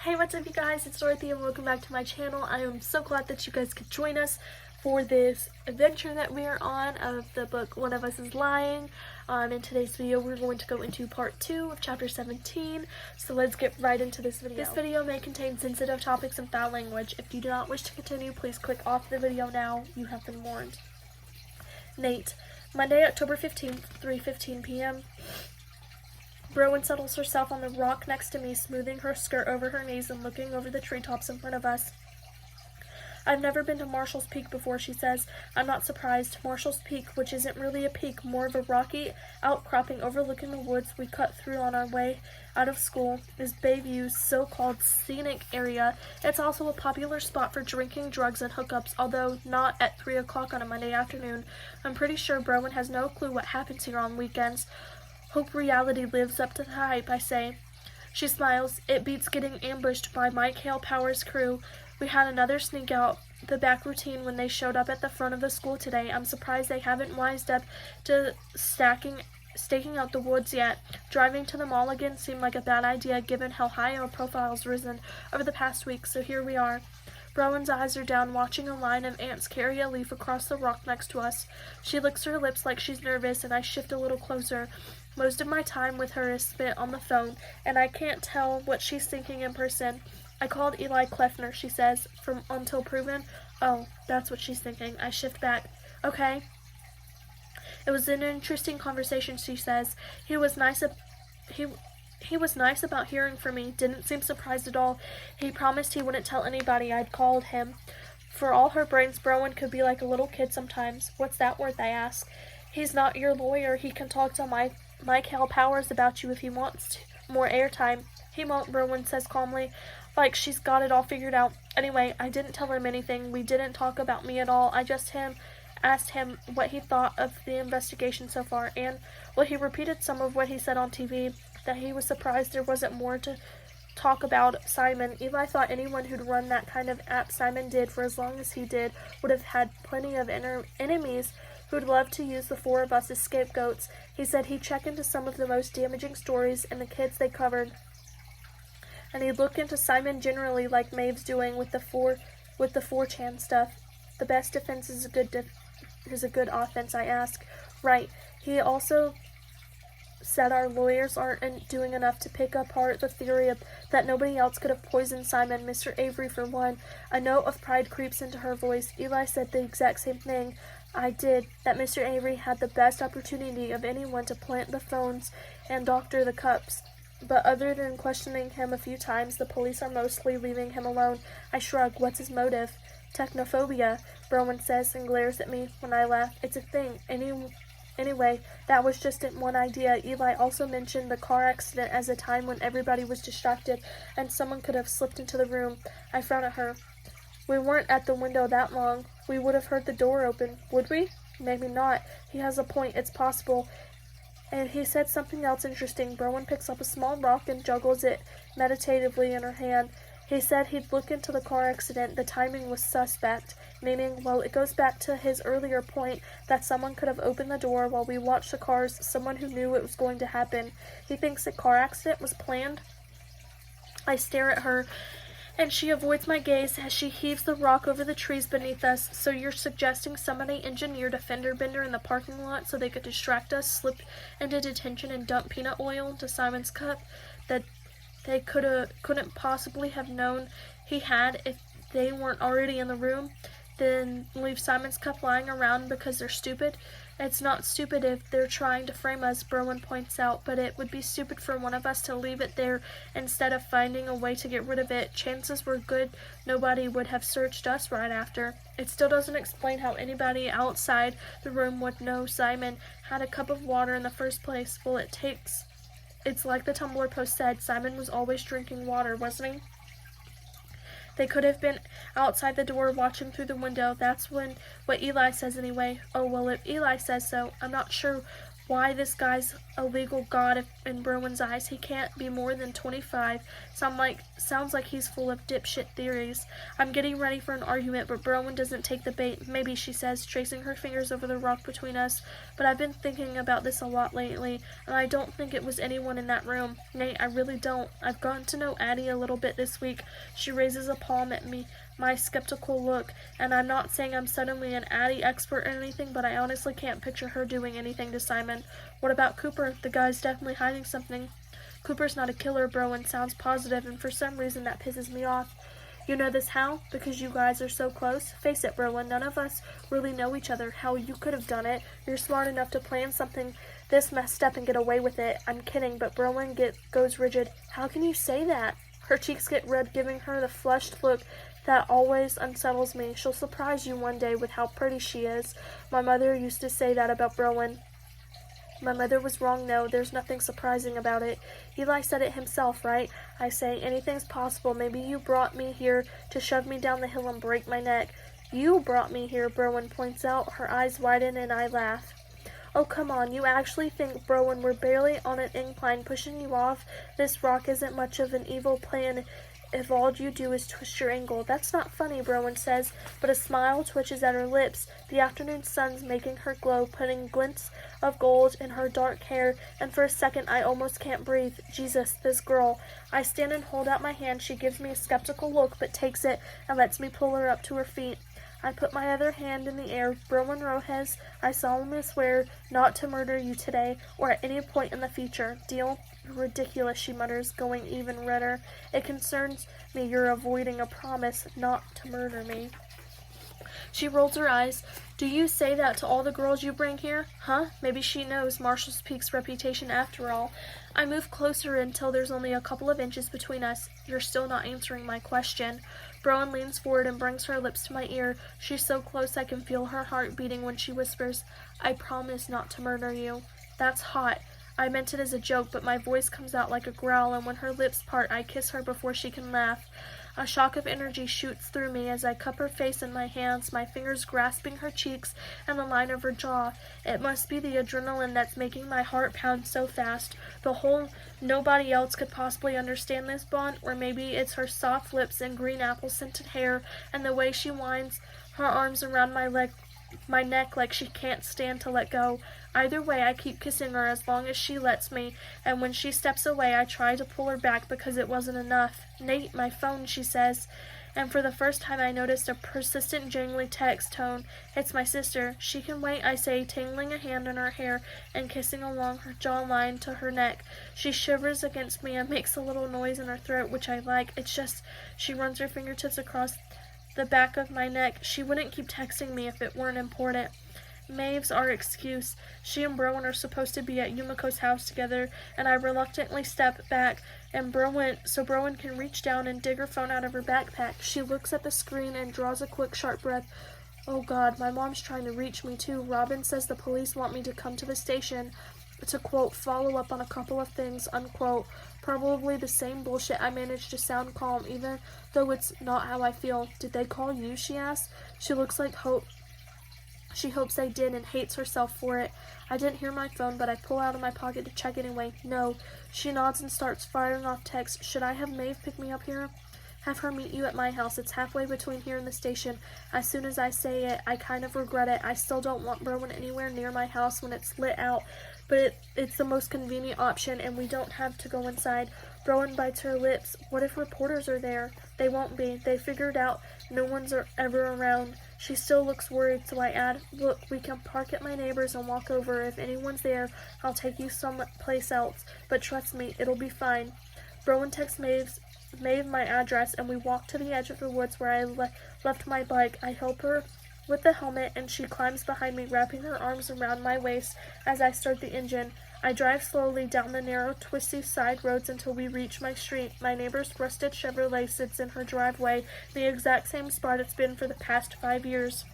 Hey, what's up you guys? It's Dorothy and welcome back to my channel. I am so glad that you guys could join us for this adventure that we are on of the book One of Us is Lying. In today's video we're going to go into part 2 of chapter 17, so let's get right into this video. This video may contain sensitive topics and foul language. If you do not wish to continue, please click off the video now. You have been warned. Nate, Monday, October 15th, 3:15 p.m. Rowan settles herself on the rock next to me, smoothing her skirt over her knees and looking over the treetops in front of us. I've never been to Marshall's Peak before, she says. I'm not surprised. Marshall's Peak, which isn't really a peak, more of a rocky outcropping overlooking the woods we cut through on our way out of school, is Bayview's so-called scenic area. It's also a popular spot for drinking, drugs, and hookups, although not at 3 o'clock on a Monday afternoon. I'm pretty sure Rowan has no clue what happens here on weekends. Hope reality lives up to the hype, I say. She smiles. It beats getting ambushed by Mike Hale Power's crew. We had another sneak out the back routine when they showed up at the front of the school today. I'm surprised they haven't wised up to staking out the woods yet. Driving to the mall again seemed like a bad idea given how high our profile's risen over the past week, so here we are. Rowan's eyes are down, watching a line of ants carry a leaf across the rock next to us. She licks her lips like she's nervous, and I shift a little closer. Most of my time with her is spent on the phone, and I can't tell what she's thinking in person. I called Eli Kleffner, she says, from Until Proven. Oh, that's what she's thinking. I shift back. Okay. It was an interesting conversation, she says. He was nice about hearing from me, didn't seem surprised at all. He promised he wouldn't tell anybody I'd called him. For all her brains, Rowan could be like a little kid sometimes. What's that worth, I ask. He's not your lawyer. He can talk to Mike Hale Powers about you if he wants more airtime. He won't, Rowan says calmly, like she's got it all figured out. Anyway, I didn't tell him anything. We didn't talk about me at all. I just asked him what he thought of the investigation so far, and, well, he repeated some of what he said on TV, that he was surprised there wasn't more to talk about Simon. Eli thought anyone who'd run that kind of app Simon did for as long as he did would have had plenty of enemies who'd love to use the four of us as scapegoats. He said he'd check into some of the most damaging stories and the kids they covered, and he'd look into Simon generally, like Maeve's doing with the 4chan stuff. The best defense is a good offense, I ask. Right. He also said our lawyers aren't doing enough to pick apart the theory that nobody else could have poisoned Simon, Mr. Avery for one. A note of pride creeps into her voice. Eli said the exact same thing I did, that Mr. Avery had the best opportunity of anyone to plant the phones and doctor the cups. But other than questioning him a few times, the police are mostly leaving him alone. I shrug. What's his motive? Technophobia, Rowan says and glares at me. When I laugh, it's a thing. Anyway, that was just one idea. Eli also mentioned the car accident as a time when everybody was distracted and someone could have slipped into the room. I frown at her. We weren't at the window that long. We would have heard the door open, would we? Maybe not. He has a point. It's possible. And he said something else interesting. Rowan picks up a small rock and juggles it meditatively in her hand. He said he'd look into the car accident. The timing was suspect, meaning, well, it goes back to his earlier point that someone could have opened the door while we watched the cars, someone who knew it was going to happen. He thinks the car accident was planned. I stare at her, and she avoids my gaze as she heaves the rock over the trees beneath us. So you're suggesting somebody engineered a fender bender in the parking lot so they could distract us, slip into detention, and dump peanut oil into Simon's cup that they couldn't possibly have known he had if they weren't already in the room, then leave Simon's cup lying around because they're stupid? It's not stupid if they're trying to frame us, Rowan points out, but it would be stupid for one of us to leave it there instead of finding a way to get rid of it. Chances were good nobody would have searched us right after. It still doesn't explain how anybody outside the room would know Simon had a cup of water in the first place. Well, it's like the Tumblr post said, Simon was always drinking water, wasn't he? They could have been outside the door watching through the window. That's what Eli says anyway. Oh, well, if Eli says so, I'm not sure Why, this guy's a legal god in Browen's eyes. He can't be more than 25. Sounds like he's full of dipshit theories. I'm getting ready for an argument, but Browen doesn't take the bait. Maybe, she says, tracing her fingers over the rock between us. But I've been thinking about this a lot lately, and I don't think it was anyone in that room. Nate, I really don't. I've gotten to know Addie a little bit this week. She raises a palm at me, my skeptical look, and I'm not saying I'm suddenly an Addie expert or anything, but I honestly can't picture her doing anything to Simon. What about Cooper? The guy's definitely hiding something. Cooper's not a killer, Browen sounds positive, and for some reason that pisses me off. You know this how? Because you guys are so close? Face it, Browen, none of us really know each other. Hell, you could have done it. You're smart enough to plan something this messed up and get away with it. I'm kidding, but Browen goes rigid. How can you say that? Her cheeks get red, giving her the flushed look that always unsettles me. She'll surprise you one day with how pretty she is. My mother used to say that about Browen. My mother was wrong, though. There's nothing surprising about it. Eli said it himself, right? I say, anything's possible. Maybe you brought me here to shove me down the hill and break my neck. You brought me here, Browen points out. Her eyes widen and I laugh. Oh, come on. You actually think, Browen, we're barely on an incline pushing you off? This rock isn't much of an evil plan if all you do is twist your ankle. That's not funny, Browen says, but a smile twitches at her lips. The afternoon sun's making her glow, putting glints of gold in her dark hair, and for a second I almost can't breathe. Jesus, this girl. I stand and hold out my hand. She gives me a skeptical look, but takes it and lets me pull her up to her feet. I put my other hand in the air. Browen Rojas, I solemnly swear not to murder you today or at any point in the future. Deal? Ridiculous, she mutters, going even redder. It concerns me you're avoiding a promise not to murder me. She rolls her eyes. Do you say that to all the girls you bring here? Huh? Maybe she knows Marshall's Peak's reputation after all. I move closer until there's only a couple of inches between us. You're still not answering my question. Browen leans forward and brings her lips to my ear. She's so close I can feel her heart beating when she whispers, I promise not to murder you. That's hot. I meant it as a joke, but my voice comes out like a growl, and when her lips part, I kiss her before she can laugh. A shock of energy shoots through me as I cup her face in my hands, my fingers grasping her cheeks and the line of her jaw. It must be the adrenaline that's making my heart pound so fast. Nobody else could possibly understand this bond, or maybe it's her soft lips and green apple-scented hair, and the way she winds her arms around my neck like she can't stand to let go. Either way, I keep kissing her as long as she lets me, and when she steps away, I try to pull her back because it wasn't enough. Nate, my phone, she says, and for the first time I noticed a persistent jangly text tone. It's my sister. She can wait, I say, tangling a hand in her hair and kissing along her jawline to her neck. She shivers against me and makes a little noise in her throat, which I like. It's just, she runs her fingertips across the back of my neck. She wouldn't keep texting me if it weren't important. Maeve's our excuse. She and Browen are supposed to be at Yumiko's house together, and I reluctantly step back so Browen can reach down and dig her phone out of her backpack. She looks at the screen and draws a quick, sharp breath. Oh God, my mom's trying to reach me too. Robin says the police want me to come to the station to, quote, follow up on a couple of things, unquote. Probably the same bullshit. I managed to sound calm, even though it's not how I feel. Did they call you? She asks. She looks like she hopes I did and hates herself for it. I didn't hear my phone, but I pull out of my pocket to check anyway. No. She nods and starts firing off texts. Should I have Maeve pick me up here? Have her meet you at my house. It's halfway between here and the station. As soon as I say it, I kind of regret it. I still don't want Browen anywhere near my house when it's lit out, but it's the most convenient option, and we don't have to go inside. Browen bites her lips. What if reporters are there? They won't be. They figured out no one's ever around. She still looks worried, so I add, look, we can park at my neighbor's and walk over. If anyone's there, I'll take you someplace else. But trust me, it'll be fine. Browen texts Maeve my address, and we walk to the edge of the woods where I left my bike. I help her with the helmet, and she climbs behind me, wrapping her arms around my waist as I start the engine. I drive slowly down the narrow, twisty side roads until we reach my street. My neighbor's rusted Chevrolet sits in her driveway, the exact same spot it's been for the past 5 years.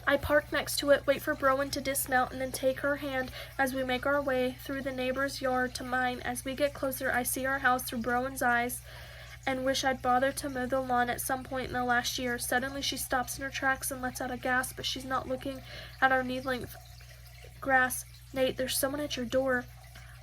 I park next to it, wait for Browen to dismount, and then take her hand as we make our way through the neighbor's yard to mine. As we get closer, I see our house through Browen's eyes and wish I'd bothered to mow the lawn at some point in the last year. Suddenly she stops in her tracks and lets out a gasp, but she's not looking at our knee-length grass. Nate, there's someone at your door.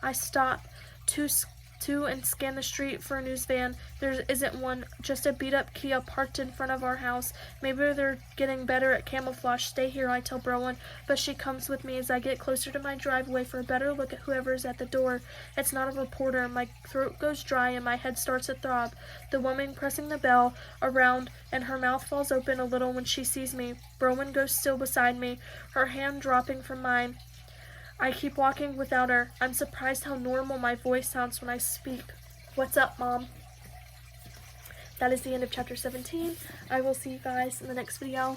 I stop to and scan the street for a news van. There isn't one, just a beat-up Kia parked in front of our house. Maybe they're getting better at camouflage. Stay here, I tell Browen, but she comes with me as I get closer to my driveway for a better look at whoever's at the door. It's not a reporter. My throat goes dry and my head starts to throb. The woman pressing the bell around and her mouth falls open a little when she sees me. Browen goes still beside me, her hand dropping from mine. I keep walking without her. I'm surprised how normal my voice sounds when I speak. What's up, Mom? That is the end of chapter 17. I will see you guys in the next video.